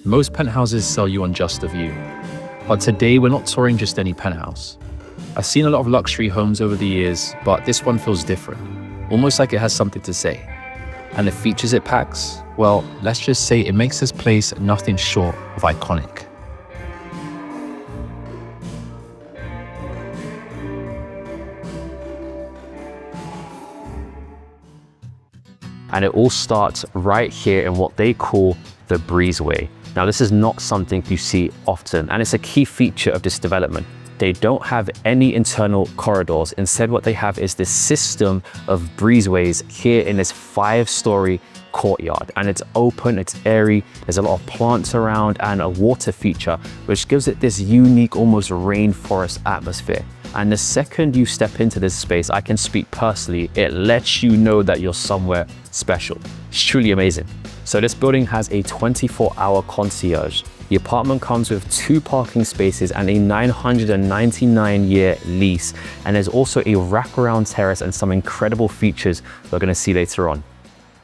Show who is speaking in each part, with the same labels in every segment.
Speaker 1: Most penthouses sell you on just the view, but today we're not touring just any penthouse. I've seen a lot of luxury homes over the years, but this one feels different, almost like it has something to say. And the features it packs, well, let's just say it makes this place nothing short of iconic.
Speaker 2: And it all starts right here in what they call the breezeway. Now, this is not something you see often, and it's a key feature of this development. They don't have any internal corridors. Instead, what they have is this system of breezeways here in this 5-story courtyard, and it's open, it's airy, there's a lot of plants around and a water feature, which gives it this unique, almost rainforest atmosphere. And the second you step into this space, I can speak personally, it lets you know that you're somewhere special. It's truly amazing. So this building has a 24-hour concierge. The apartment comes with 2 parking spaces and a 999-year lease. And there's also a wraparound terrace and some incredible features we're gonna see later on.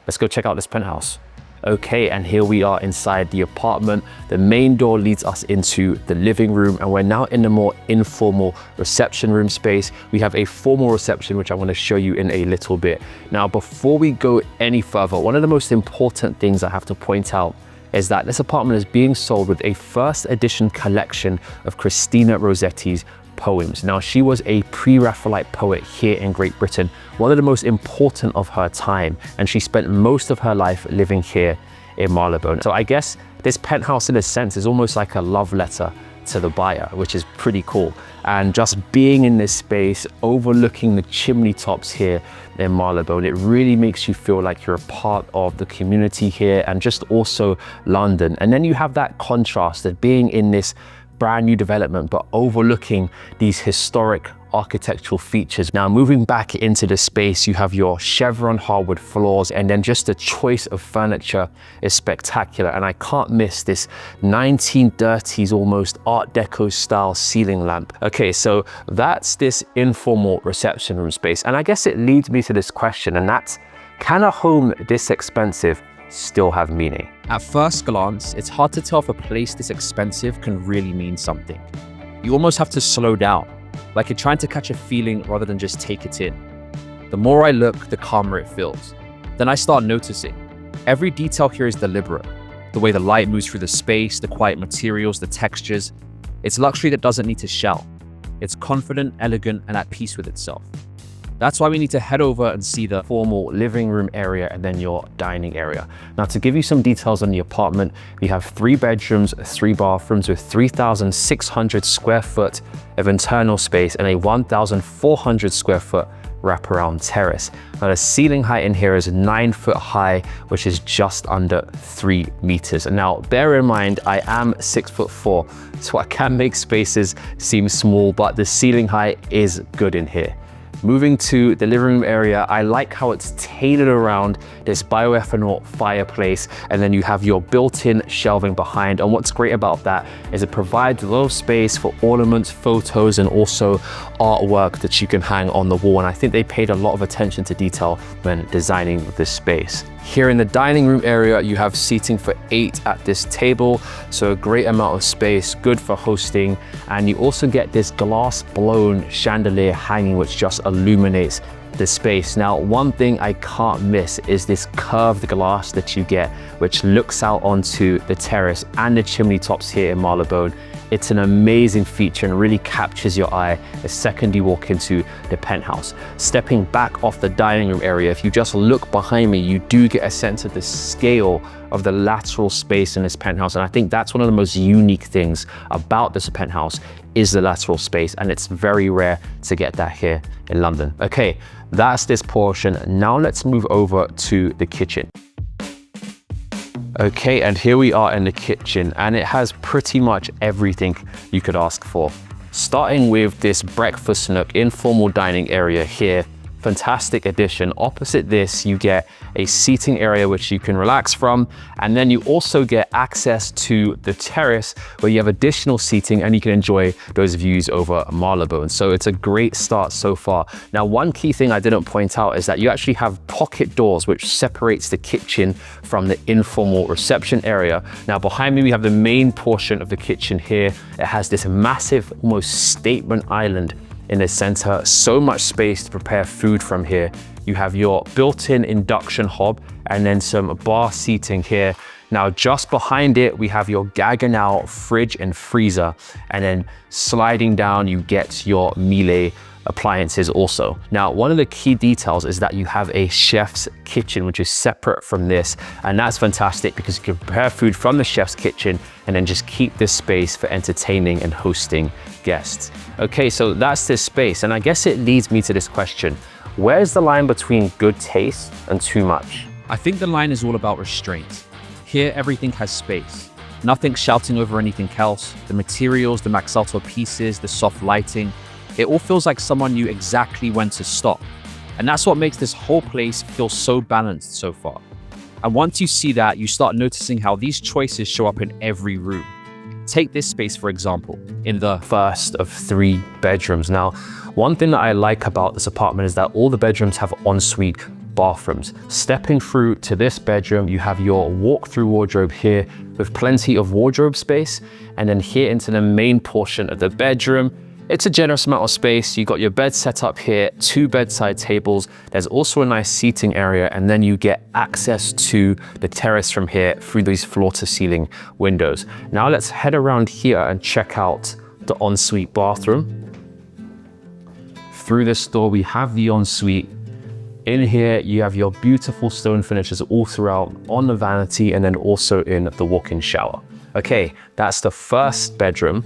Speaker 2: Let's go check out this penthouse. Okay, and here we are inside the apartment. The main door leads us into the living room, and we're now in the more informal reception room space. We have a formal reception, which I want to show you in a little bit. Now, before we go any further, one of the most important things I have to point out is that this apartment is being sold with a first edition collection of Christina Rossetti's poems. Now, she was a pre-Raphaelite poet here in Great Britain, one of the most important of her time, and she spent most of her life living here in Marylebone. So I guess this penthouse, in a sense, is almost like a love letter to the buyer, which is pretty cool. And just being in this space, overlooking the chimney tops here in Marylebone, it really makes you feel like you're a part of the community here and just also London. And then you have that contrast of being in this brand new development, but overlooking these historic architectural features. Now, moving back into the space, you have your chevron hardwood floors, and then just the choice of furniture is spectacular. And I can't miss this 1930s almost Art Deco style ceiling lamp. Okay, so that's this informal reception room space. And I guess it leads me to this question, and that's, can a home this expensive still have meaning?
Speaker 1: At first glance, it's hard to tell if a place this expensive can really mean something. You almost have to slow down, like you're trying to catch a feeling rather than just take it in. The more I look, the calmer it feels. Then I start noticing. Every detail here is deliberate. The way the light moves through the space, the quiet materials, the textures. It's luxury that doesn't need to shout. It's confident, elegant, and at peace with itself. That's why we need to head over and see the formal living room area and then your dining area. Now, to give you some details on the apartment, we have 3 bedrooms, 3 bathrooms with 3,600 square foot of internal space and a 1,400 square foot wraparound terrace. Now, the ceiling height in here is 9 foot high, which is just under 3 meters. And now, bear in mind, I am 6'4", so I can make spaces seem small, but the ceiling height is good in here. Moving to the living room area, I like how it's tailored around this bioethanol fireplace, and then you have your built-in shelving behind. And what's great about that is it provides a lot of space for ornaments, photos, and also artwork that you can hang on the wall. And I think they paid a lot of attention to detail when designing this space. Here in the dining room area, you have seating for 8 at this table, so a great amount of space, good for hosting. And you also get this glass blown chandelier hanging, which just illuminates the space. Now, one thing I can't miss is this curved glass that you get, which looks out onto the terrace and the chimney tops here in Marylebone. It's an amazing feature and really captures your eye the second you walk into the penthouse. Stepping back off the dining room area, if you just look behind me, you do get a sense of the scale of the lateral space in this penthouse. And I think that's one of the most unique things about this penthouse is the lateral space, and it's very rare to get that here in London. Okay, that's this portion. Now let's move over to the kitchen. Okay, and here we are in the kitchen, and it has pretty much everything you could ask for. Starting with this breakfast nook, informal dining area here,
Speaker 2: fantastic addition. Opposite this, you get a seating area which you can relax from, and then you also get access to the terrace where you have additional seating and you can enjoy those views over Marylebone. So it's a great start so far. Now, one key thing I didn't point out is that you actually have pocket doors which separates the kitchen from the informal reception area. Now, behind me, we have the main portion of the kitchen here. It has this massive, almost statement island in the center, so much space to prepare food from here. You have your built-in induction hob and then some bar seating here. Now, just behind it, we have your Gaggenau fridge and freezer. And then sliding down, you get your Miele appliances also. Now, one of the key details is that you have a chef's kitchen, which is separate from this. And that's fantastic because you can prepare food from the chef's kitchen and then just keep this space for entertaining and hosting guests. Okay, so that's this space. And I guess it leads me to this question. Where's the line between good taste and too much?
Speaker 1: I think the line is all about restraint. Here, everything has space. Nothing shouting over anything else. The materials, the Max Alto pieces, the soft lighting, it all feels like someone knew exactly when to stop. And that's what makes this whole place feel so balanced so far. And once you see that, you start noticing how these choices show up in every room. Take this space, for example, in the
Speaker 2: first of 3 bedrooms. Now, one thing that I like about this apartment is that all the bedrooms have ensuite bathrooms. Stepping through to this bedroom, you have your walk-through wardrobe here with plenty of wardrobe space. And then here into the main portion of the bedroom, it's a generous amount of space. You got your bed set up here, 2 bedside tables. There's also a nice seating area, and then you get access to the terrace from here through these floor-to-ceiling windows. Now let's head around here and check out the ensuite bathroom. Through this door, we have the ensuite. In here, you have your beautiful stone finishes all throughout on the vanity and then also in the walk-in shower. Okay, that's the first bedroom.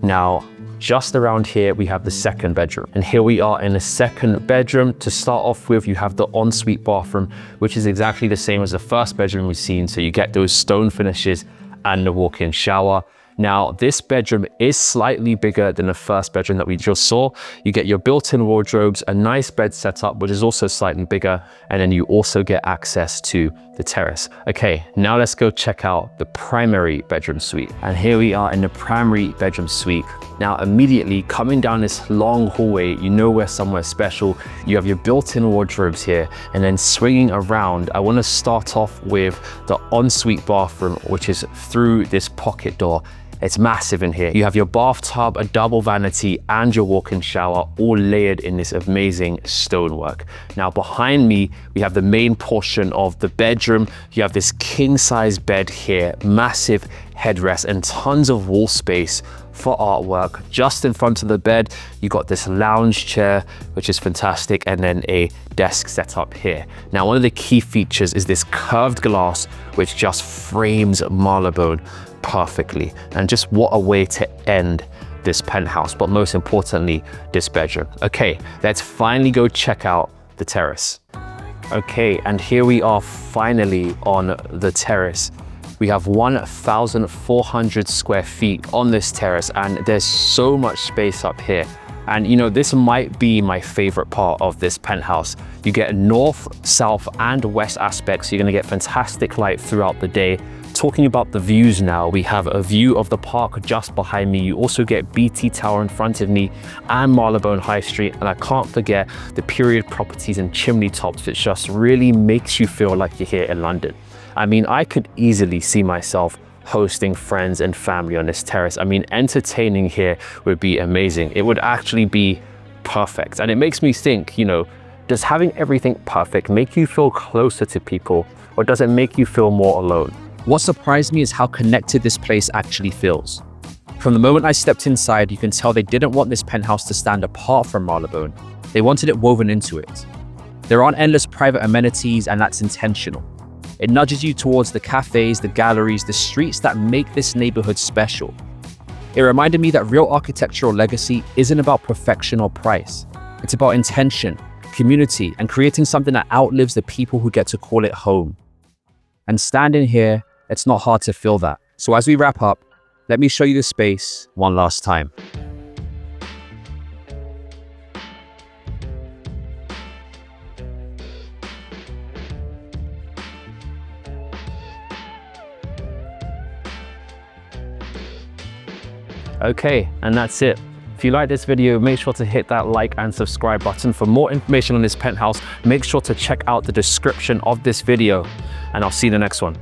Speaker 2: Now, just around here, we have the second bedroom. And here we are in the second bedroom. To start off with, you have the ensuite bathroom, which is exactly the same as the first bedroom we've seen. So you get those stone finishes and the walk-in shower. Now, this bedroom is slightly bigger than the first bedroom that we just saw. You get your built-in wardrobes, a nice bed setup, which is also slightly bigger, and then you also get access to the terrace. Okay, now let's go check out the primary bedroom suite. And here we are in the primary bedroom suite. Now, immediately coming down this long hallway, you know we're somewhere special. You have your built-in wardrobes here, and then swinging around, I want to start off with the ensuite bathroom, which is through this pocket door. It's massive in here. You have your bathtub, a double vanity, and your walk-in shower all layered in this amazing stonework. Now behind me, we have the main portion of the bedroom. You have this king-size bed here, massive headrest, and tons of wall space for artwork. Just in front of the bed, you got this lounge chair, which is fantastic, and then a desk set up here. Now, one of the key features is this curved glass, which just frames Marylebone perfectly. And just what a way to end this penthouse, but most importantly, this bedroom. Okay, let's finally go check out the terrace. Okay, and here we are finally on the terrace. We have 1,400 square feet on this terrace, and there's so much space up here. And you know, this might be my favorite part of this penthouse. You get north, south, and west aspects. So you're gonna get fantastic light throughout the day. Talking about the views now, we have a view of the park just behind me. You also get BT Tower in front of me and Marylebone High Street. And I can't forget the period properties and chimney tops, which just really makes you feel like you're here in London. I mean, I could easily see myself hosting friends and family on this terrace. I mean, entertaining here would be amazing. It would actually be perfect. And it makes me think, you know, does having everything perfect make you feel closer to people, or does it make you feel more alone?
Speaker 1: What surprised me is how connected this place actually feels. From the moment I stepped inside, you can tell they didn't want this penthouse to stand apart from Marylebone. They wanted it woven into it. There aren't endless private amenities, and that's intentional. It nudges you towards the cafes, the galleries, the streets that make this neighborhood special. It reminded me that real architectural legacy isn't about perfection or price. It's about intention, community, and creating something that outlives the people who get to call it home. And standing here, it's not hard to feel that. So as we wrap up, let me show you the space one last time.
Speaker 2: Okay, and that's it. If you like this video, make sure to hit that like and subscribe button. For more information on this penthouse, make sure to check out the description of this video, and I'll see you in the next one.